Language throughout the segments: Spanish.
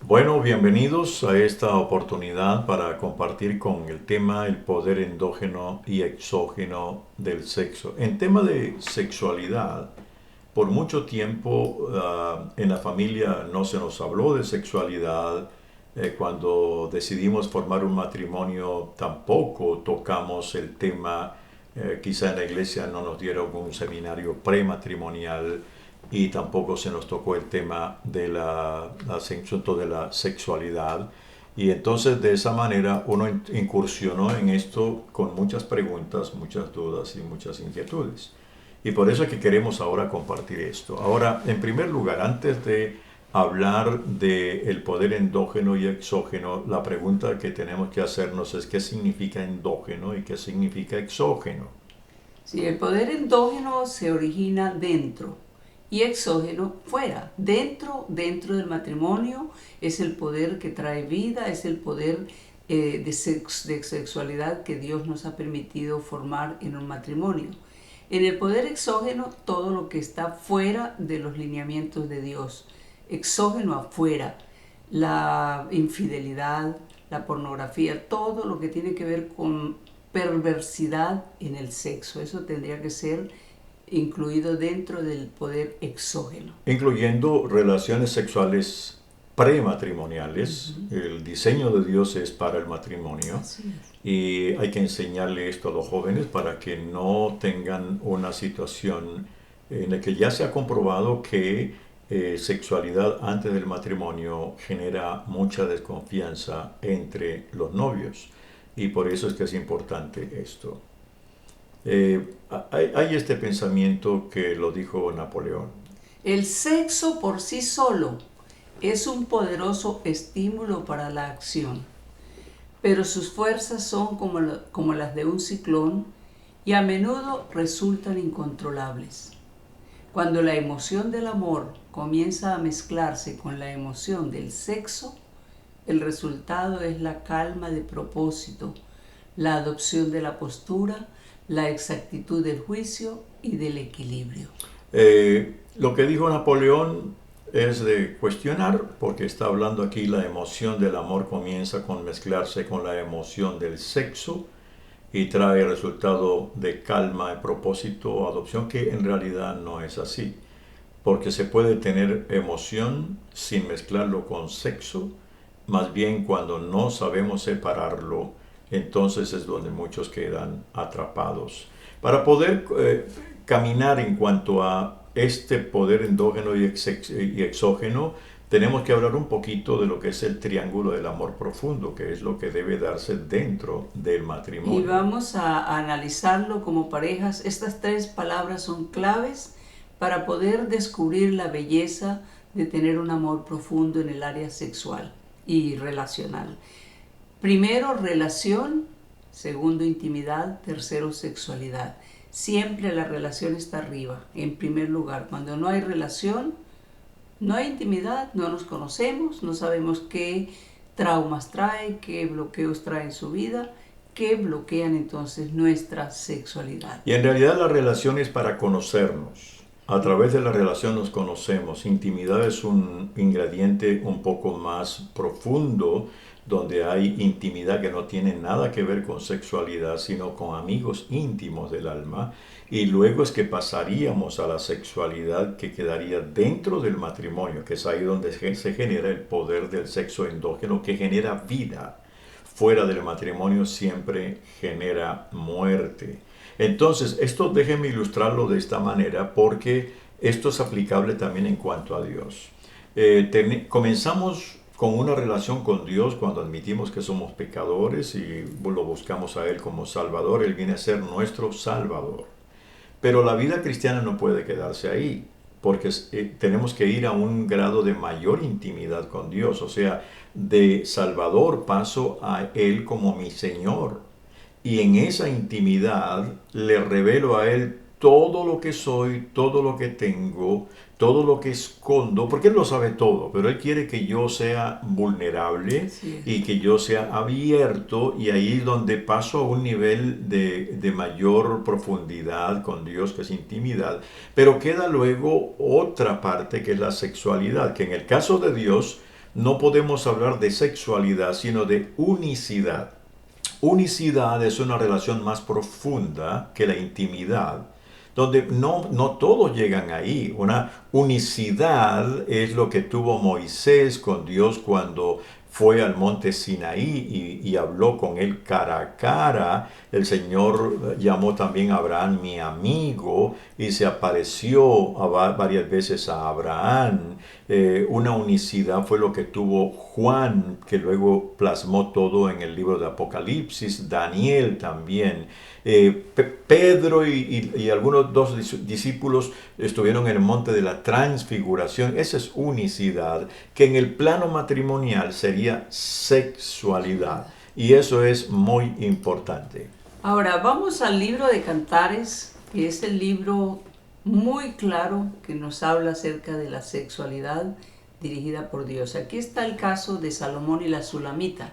Bueno, bienvenidos a esta oportunidad para compartir con el tema el poder endógeno y exógeno del sexo. En tema de sexualidad, por mucho tiempo en la familia no se nos habló de sexualidad. Cuando decidimos formar un matrimonio tampoco tocamos el tema. Quizá en la iglesia no nos dieron un seminario prematrimonial y tampoco se nos tocó el tema de asunto de la sexualidad. Y entonces de esa manera uno incursionó en esto con muchas preguntas, muchas dudas y muchas inquietudes. Y por eso es que queremos ahora compartir esto. Ahora, en primer lugar, antes de hablar del poder endógeno y exógeno, la pregunta que tenemos que hacernos es qué significa endógeno y qué significa exógeno. Sí, el poder endógeno se origina dentro y exógeno fuera. Dentro del matrimonio es el poder que trae vida, es el poder de sexualidad que Dios nos ha permitido formar en un matrimonio. En el poder exógeno, todo lo que está fuera de los lineamientos de Dios. Exógeno afuera, la infidelidad, la pornografía, todo lo que tiene que ver con perversidad en el sexo. Eso tendría que ser incluido dentro del poder exógeno. Incluyendo relaciones sexuales prematrimoniales. El diseño de Dios es para el matrimonio. Así es. Y hay que enseñarle esto a los jóvenes para que no tengan una situación en la que ya se ha comprobado que sexualidad antes del matrimonio genera mucha desconfianza entre los novios. Y por eso es que es importante esto. Hay este pensamiento que lo dijo Napoleón. El sexo por sí solo es un poderoso estímulo para la acción, pero sus fuerzas son como las de un ciclón y a menudo resultan incontrolables. Cuando la emoción del amor comienza a mezclarse con la emoción del sexo, el resultado es la calma de propósito, la adopción de la postura, la exactitud del juicio y del equilibrio. Lo que dijo Napoleón es de cuestionar, porque está hablando aquí la emoción del amor comienza con mezclarse con la emoción del sexo y trae el resultado de calma, de propósito, adopción, que en realidad no es así, porque se puede tener emoción sin mezclarlo con sexo, más bien cuando no sabemos separarlo, entonces es donde muchos quedan atrapados. Para poder caminar en cuanto a este poder endógeno y exógeno, tenemos que hablar un poquito de lo que es el triángulo del amor profundo, que es lo que debe darse dentro del Y matrimonio. vamos a analizarlo como parejas. Estas tres palabras son claves para poder descubrir la belleza de tener un amor profundo en el área sexual y relacional. Primero, relación. Segundo, intimidad. Tercero, sexualidad. Siempre la relación está arriba, en primer lugar. Cuando no hay relación, no hay intimidad, no nos conocemos, no sabemos qué traumas trae, qué bloqueos trae en su vida, que bloquean entonces nuestra sexualidad. Y en realidad la relación es para conocernos. A través de la relación nos conocemos. Intimidad es un ingrediente un poco más profundo, donde hay intimidad que no tiene nada que ver con sexualidad, sino con amigos íntimos del alma. Y luego es que pasaríamos a la sexualidad que quedaría dentro del matrimonio, que es ahí donde se genera el poder del sexo endógeno, que genera vida. Fuera del matrimonio siempre genera muerte. Entonces, esto déjenme ilustrarlo de esta manera porque esto es aplicable también en cuanto a Dios. Comenzamos con una relación con Dios cuando admitimos que somos pecadores y lo buscamos a Él como Salvador. Él viene a ser nuestro Salvador. Pero la vida cristiana no puede quedarse ahí, porque tenemos que ir a un grado de mayor intimidad con Dios. O sea, de Salvador paso a Él como mi Señor. Y en esa intimidad le revelo a Él todo lo que soy, todo lo que tengo, todo lo que escondo, porque Él lo sabe todo, pero Él quiere que yo sea vulnerable y que yo sea abierto, y ahí es donde paso a un nivel de mayor profundidad con Dios, que es intimidad. Pero queda luego otra parte que es la sexualidad, que en el caso de Dios no podemos hablar de sexualidad, sino de unicidad. Unicidad es una relación más profunda que la intimidad, donde no todos llegan ahí. Una unicidad es lo que tuvo Moisés con Dios cuando fue al monte Sinaí y habló con él cara a cara. El Señor llamó también a Abraham mi amigo y se apareció varias veces a Abraham. Una unicidad fue lo que tuvo Juan, que luego plasmó todo en el libro de Apocalipsis, Daniel también. Pedro y algunos dos discípulos estuvieron en el monte de la transfiguración. Esa es unicidad, que en el plano matrimonial sería sexualidad. Y eso es muy importante. Ahora vamos al libro de Cantares, que es el libro muy claro que nos habla acerca de la sexualidad dirigida por Dios. Aquí está el caso de Salomón y la Sulamita,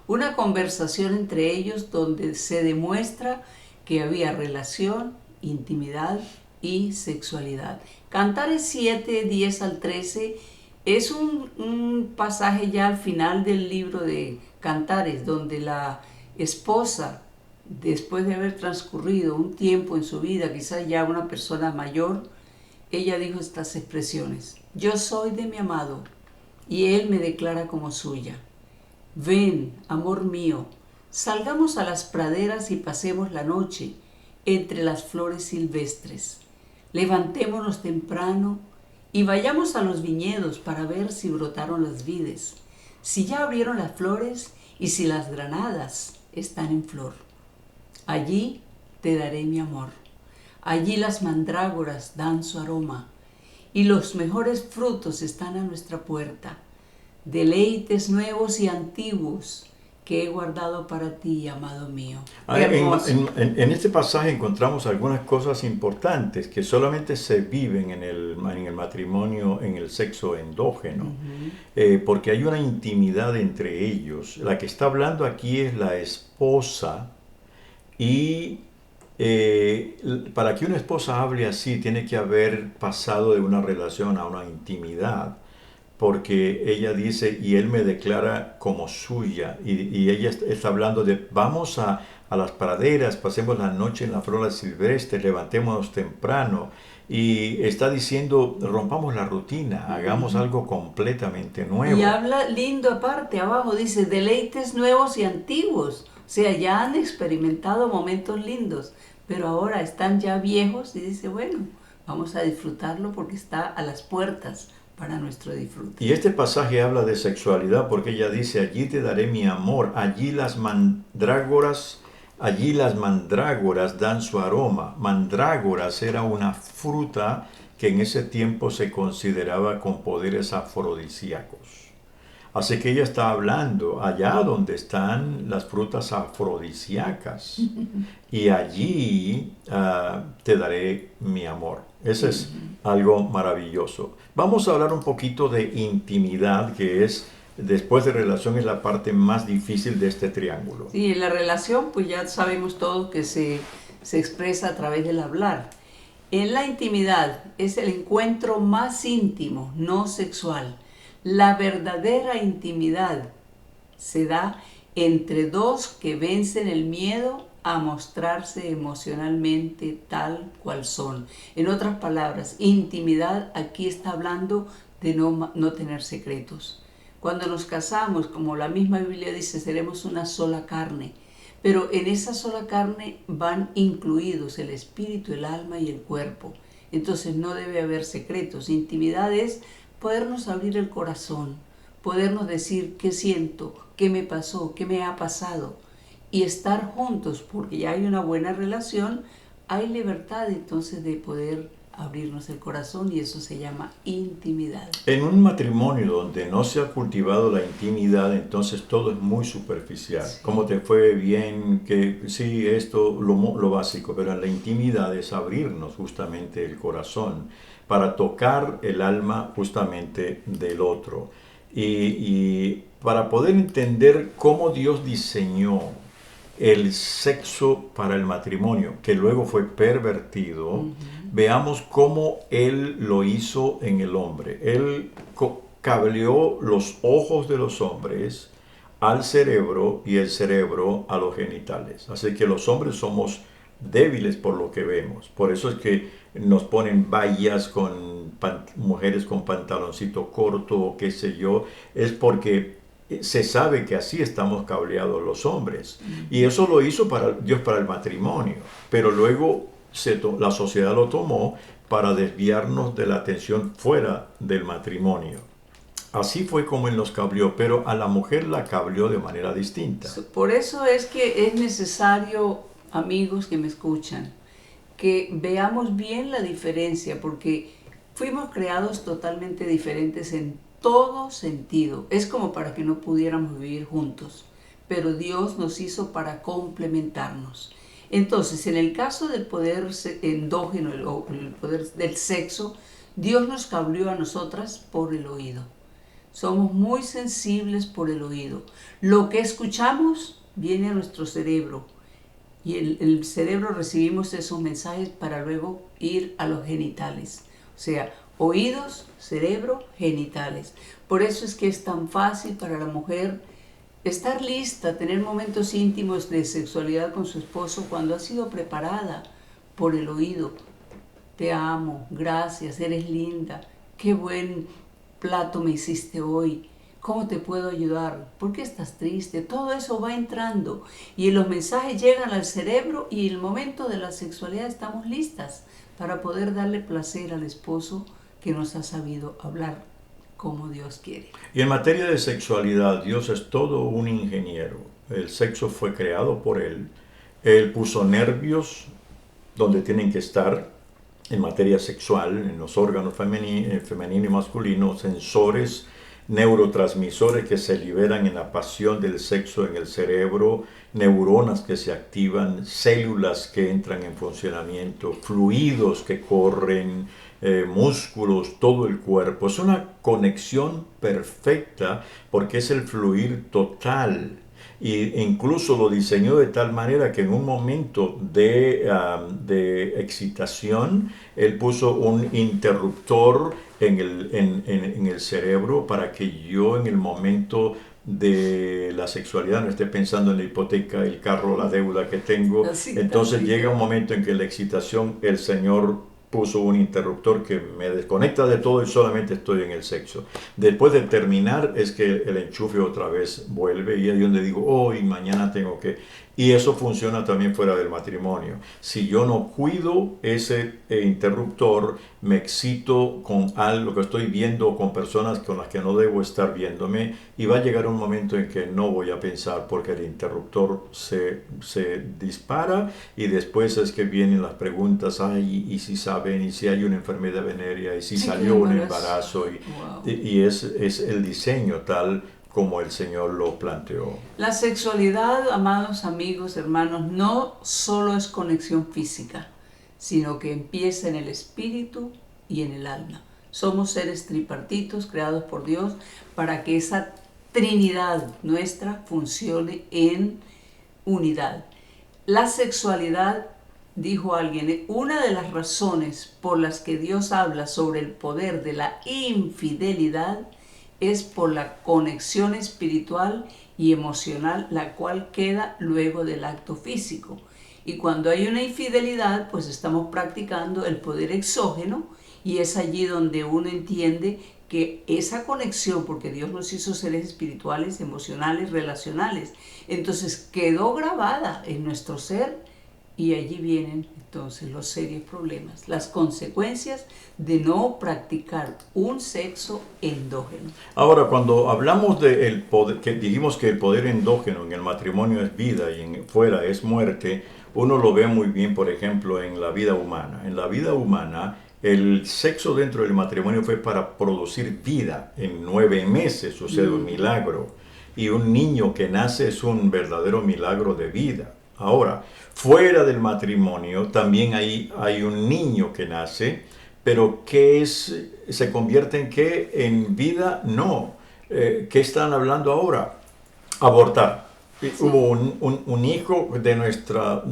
una conversación entre ellos donde se demuestra que había relación, intimidad y sexualidad. Cantares 7, 10 al 13 es un pasaje ya al final del libro de Cantares, donde la esposa, después de haber transcurrido un tiempo en su vida, quizás ya una persona mayor, ella dijo estas expresiones: yo soy de mi amado y él me declara como suya. Ven, amor mío, salgamos a las praderas y pasemos la noche entre las flores silvestres. Levantémonos temprano y vayamos a los viñedos para ver si brotaron las vides, si ya abrieron las flores y si las granadas están en flor. Allí te daré mi amor. Allí las mandrágoras dan su aroma y los mejores frutos están a nuestra puerta. Deleites nuevos y antiguos que he guardado para ti, amado mío. En este pasaje encontramos algunas cosas importantes que solamente se viven en el matrimonio, en el sexo endógeno, porque hay una intimidad entre ellos. La que está hablando aquí es la esposa y para que una esposa hable así tiene que haber pasado de una relación a una intimidad, porque ella dice, y él me declara como suya, y ella está hablando de, vamos a las praderas, pasemos la noche en la flora silvestre, levantémonos temprano, y está diciendo, rompamos la rutina, hagamos algo completamente nuevo. Y habla lindo aparte, abajo dice, deleites nuevos y antiguos, o sea, ya han experimentado momentos lindos, pero ahora están ya viejos y dice, bueno, vamos a disfrutarlo porque está a las puertas para nuestro disfrute. Y este pasaje habla de sexualidad porque ella dice, allí te daré mi amor, allí las mandrágoras dan su aroma. Mandrágoras era una fruta que en ese tiempo se consideraba con poderes afrodisíacos. Así que ella está hablando allá donde están las frutas afrodisíacas. Y allí te daré mi amor. Ese es algo maravilloso. Vamos a hablar un poquito de intimidad, que es, después de relación, es la parte más difícil de este triángulo. Sí, la relación, pues ya sabemos todos que se expresa a través del hablar. En la intimidad es el encuentro más íntimo, no sexual. La verdadera intimidad se da entre dos que vencen el miedo a mostrarse emocionalmente tal cual son. En otras palabras, intimidad aquí está hablando de no tener secretos. Cuando nos casamos, como la misma Biblia dice, seremos una sola carne. Pero en esa sola carne van incluidos el espíritu, el alma y el cuerpo. Entonces no debe haber secretos. Intimidad es podernos abrir el corazón, podernos decir qué siento, qué me pasó, qué me ha pasado, y estar juntos, porque ya hay una buena relación, hay libertad entonces de poder abrirnos el corazón, y eso se llama intimidad. En un matrimonio donde no se ha cultivado la intimidad, entonces todo es muy superficial. Sí. ¿Cómo te fue? Bien, que sí, esto, lo básico, pero en la intimidad es abrirnos justamente el corazón para tocar el alma justamente del otro. Y para poder entender cómo Dios diseñó el sexo para el matrimonio, que luego fue pervertido, veamos cómo Él lo hizo en el hombre. Él cableó los ojos de los hombres al cerebro y el cerebro a los genitales. Así que los hombres somos débiles por lo que vemos. Por eso es que nos ponen vallas con mujeres con pantaloncito corto o qué sé yo. Es porque se sabe que así estamos cableados los hombres. Y eso lo hizo Dios para el matrimonio. Pero luego la sociedad lo tomó para desviarnos de la atención fuera del matrimonio. Así fue como Él nos cableó, pero a la mujer la cableó de manera distinta. Por eso es que es necesario, amigos que me escuchan, que veamos bien la diferencia, porque fuimos creados totalmente diferentes en todo sentido. Es como para que no pudiéramos vivir juntos, pero Dios nos hizo para complementarnos. Entonces, en el caso del poder endógeno o el poder del sexo, Dios nos cableó a nosotras por el oído. Somos muy sensibles por el oído. Lo que escuchamos viene a nuestro cerebro y el cerebro recibimos esos mensajes para luego ir a los genitales. O sea, oídos, cerebro, genitales. Por eso es que es tan fácil para la mujer estar lista, tener momentos íntimos de sexualidad con su esposo cuando ha sido preparada por el oído. Te amo, gracias, eres linda, qué buen plato me hiciste hoy, ¿cómo te puedo ayudar? ¿Por qué estás triste? Todo eso va entrando y los mensajes llegan al cerebro y en el momento de la sexualidad estamos listas para poder darle placer al esposo que nos ha sabido hablar como Dios quiere. Y en materia de sexualidad, Dios es todo un ingeniero. El sexo fue creado por Él. Él puso nervios donde tienen que estar en materia sexual, en los órganos femenino y masculino, sensores, neurotransmisores que se liberan en la pasión del sexo en el cerebro, neuronas que se activan, células que entran en funcionamiento, fluidos que corren, músculos, todo el cuerpo. Es una conexión perfecta porque es el fluir total. E incluso lo diseñó de tal manera que en un momento de excitación, Él puso un interruptor en el cerebro para que yo en el momento de la sexualidad no esté pensando en la hipoteca, el carro, la deuda que tengo. Entonces llega un momento en que la excitación, el Señor puso un interruptor que me desconecta de todo y solamente estoy en el sexo. Después de terminar es que el enchufe otra vez vuelve y ahí donde digo, hoy, mañana tengo que... Y eso funciona también fuera del matrimonio. Si yo no cuido ese interruptor, me excito con algo que estoy viendo, con personas con las que no debo estar viéndome, y va a llegar un momento en que no voy a pensar porque el interruptor se dispara y después es que vienen las preguntas, ay, y si saben, y si hay una enfermedad venérea, y si salió un embarazo, y es el diseño tal como el Señor lo planteó. La sexualidad, amados amigos, hermanos, no solo es conexión física, sino que empieza en el espíritu y en el alma. Somos seres tripartitos creados por Dios para que esa Trinidad nuestra funcione en unidad. La sexualidad, dijo alguien, una de las razones por las que Dios habla sobre el poder de la infidelidad es por la conexión espiritual y emocional, la cual queda luego del acto físico. Y cuando hay una infidelidad, pues estamos practicando el poder exógeno, y es allí donde uno entiende que esa conexión, porque Dios nos hizo seres espirituales, emocionales, relacionales, entonces quedó grabada en nuestro ser, y allí vienen entonces los serios problemas, las consecuencias de no practicar un sexo endógeno. Ahora, cuando hablamos del poder, que dijimos que el poder endógeno en el matrimonio es vida y fuera es muerte, uno lo ve muy bien, por ejemplo, en la vida humana. En la vida humana, el sexo dentro del matrimonio fue para producir vida. En 9 meses sucede un milagro. Y un niño que nace es un verdadero milagro de vida. Ahora, fuera del matrimonio también hay un niño que nace, pero ¿qué es? ¿Se convierte en qué? ¿En vida? No. ¿Qué están hablando ahora? Abortar. Sí. Hubo un hijo de nuestra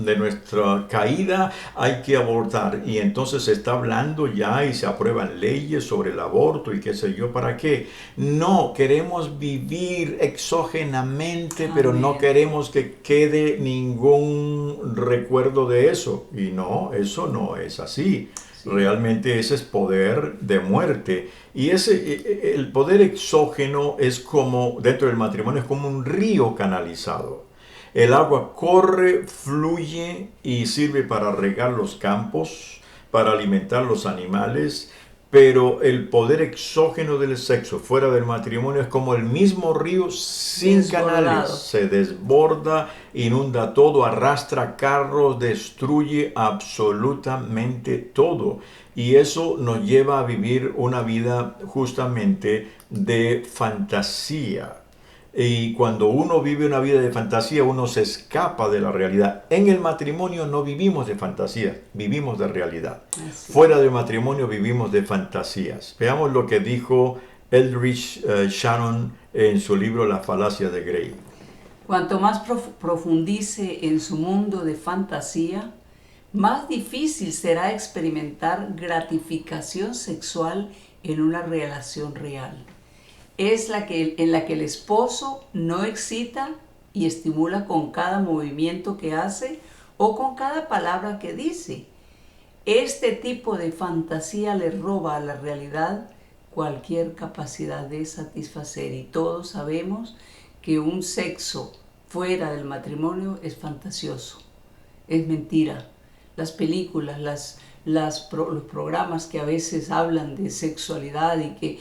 caída, hay que abortar. Y entonces se está hablando ya y se aprueban leyes sobre el aborto y qué sé yo, ¿para qué? No, queremos vivir exógenamente, pero no Amén. queremos que quede ningún recuerdo de eso. Y no, eso no es así. Sí. Realmente ese es poder de muerte. Y el poder exógeno es como, dentro del matrimonio, es como un río canalizado. El agua corre, fluye y sirve para regar los campos, para alimentar los animales, pero el poder exógeno del sexo fuera del matrimonio es como el mismo río sin canales. Desbordado. Se desborda, inunda todo, arrastra carros, destruye absolutamente todo. Y eso nos lleva a vivir una vida justamente de fantasía. Y cuando uno vive una vida de fantasía, uno se escapa de la realidad. En el matrimonio no vivimos de fantasía, vivimos de realidad. Así Fuera es. del matrimonio vivimos de fantasías. Veamos lo que dijo Eldridge Shannon en su libro La falacia de Grey. Cuanto más profundice en su mundo de fantasía, más difícil será experimentar gratificación sexual en una relación real. Es en la que el esposo no excita y estimula con cada movimiento que hace o con cada palabra que dice. Este tipo de fantasía le roba a la realidad cualquier capacidad de satisfacer, y todos sabemos que un sexo fuera del matrimonio es fantasioso, es mentira. Las películas, los programas que a veces hablan de sexualidad y que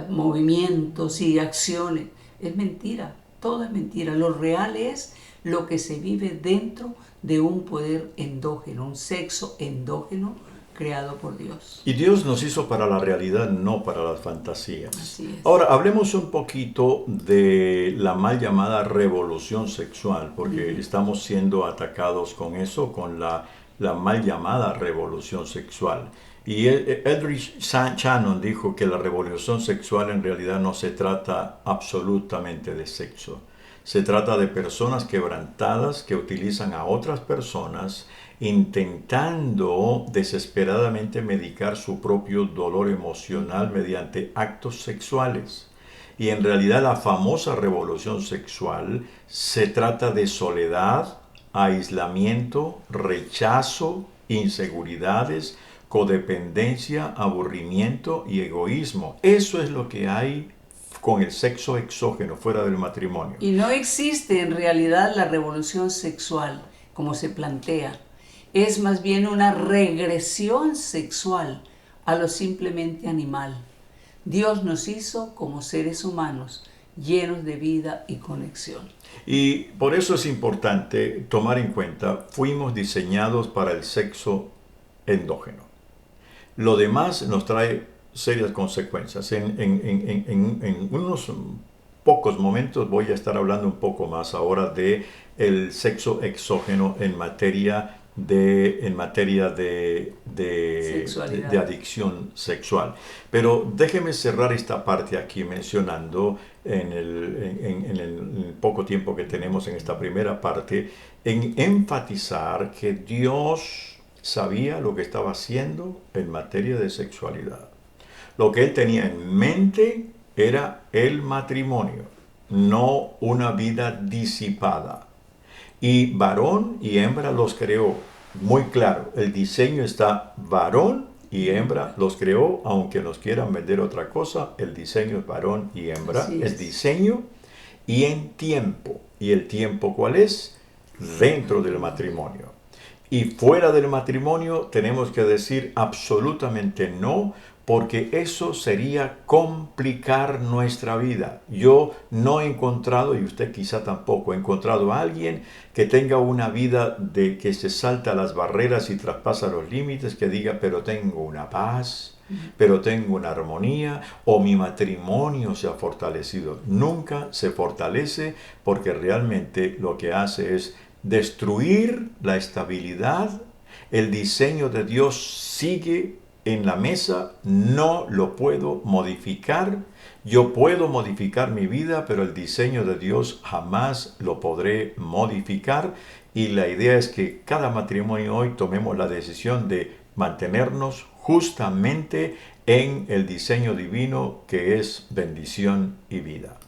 movimientos y acciones, es mentira, todo es mentira. Lo real es lo que se vive dentro de un poder endógeno, un sexo endógeno creado por Dios. Y Dios nos hizo para la realidad, no para las fantasías. Así es. Ahora, hablemos un poquito de la mal llamada revolución sexual, porque estamos siendo atacados con eso, con la mal llamada revolución sexual. Y Eldridge Shannon dijo que la revolución sexual en realidad no se trata absolutamente de sexo. Se trata de personas quebrantadas que utilizan a otras personas intentando desesperadamente medicar su propio dolor emocional mediante actos sexuales. Y en realidad la famosa revolución sexual se trata de soledad, aislamiento, rechazo, inseguridades, codependencia, aburrimiento y egoísmo. Eso es lo que hay con el sexo exógeno fuera del matrimonio. Y no existe en realidad la revolución sexual como se plantea. Es más bien una regresión sexual a lo simplemente animal. Dios nos hizo como seres humanos, llenos de vida y conexión. Y por eso es importante tomar en cuenta, fuimos diseñados para el sexo endógeno. Lo demás nos trae serias consecuencias. En unos pocos momentos voy a estar hablando un poco más ahora de el sexo exógeno en materia de adicción sexual. Pero déjeme cerrar esta parte aquí mencionando en el poco tiempo que tenemos en esta primera parte, en enfatizar que Dios sabía lo que estaba haciendo en materia de sexualidad. Lo que él tenía en mente era el matrimonio, no una vida disipada. Y varón y hembra los creó. Muy claro, el diseño está varón y hembra los creó, aunque nos quieran vender otra cosa, el diseño es varón y hembra, es diseño y en tiempo. ¿Y el tiempo cuál es? Dentro del matrimonio. Y fuera del matrimonio tenemos que decir absolutamente no, porque eso sería complicar nuestra vida. Yo no he encontrado, y usted quizá tampoco, he encontrado a alguien que tenga una vida de que se salta las barreras y traspasa los límites, que diga, pero tengo una paz, pero tengo una armonía, o mi matrimonio se ha fortalecido. Nunca se fortalece, porque realmente lo que hace es destruir la estabilidad. El diseño de Dios sigue en la mesa, no lo puedo modificar. Yo puedo modificar mi vida, pero el diseño de Dios jamás lo podré modificar. Y la idea es que cada matrimonio hoy tomemos la decisión de mantenernos justamente en el diseño divino que es bendición y vida.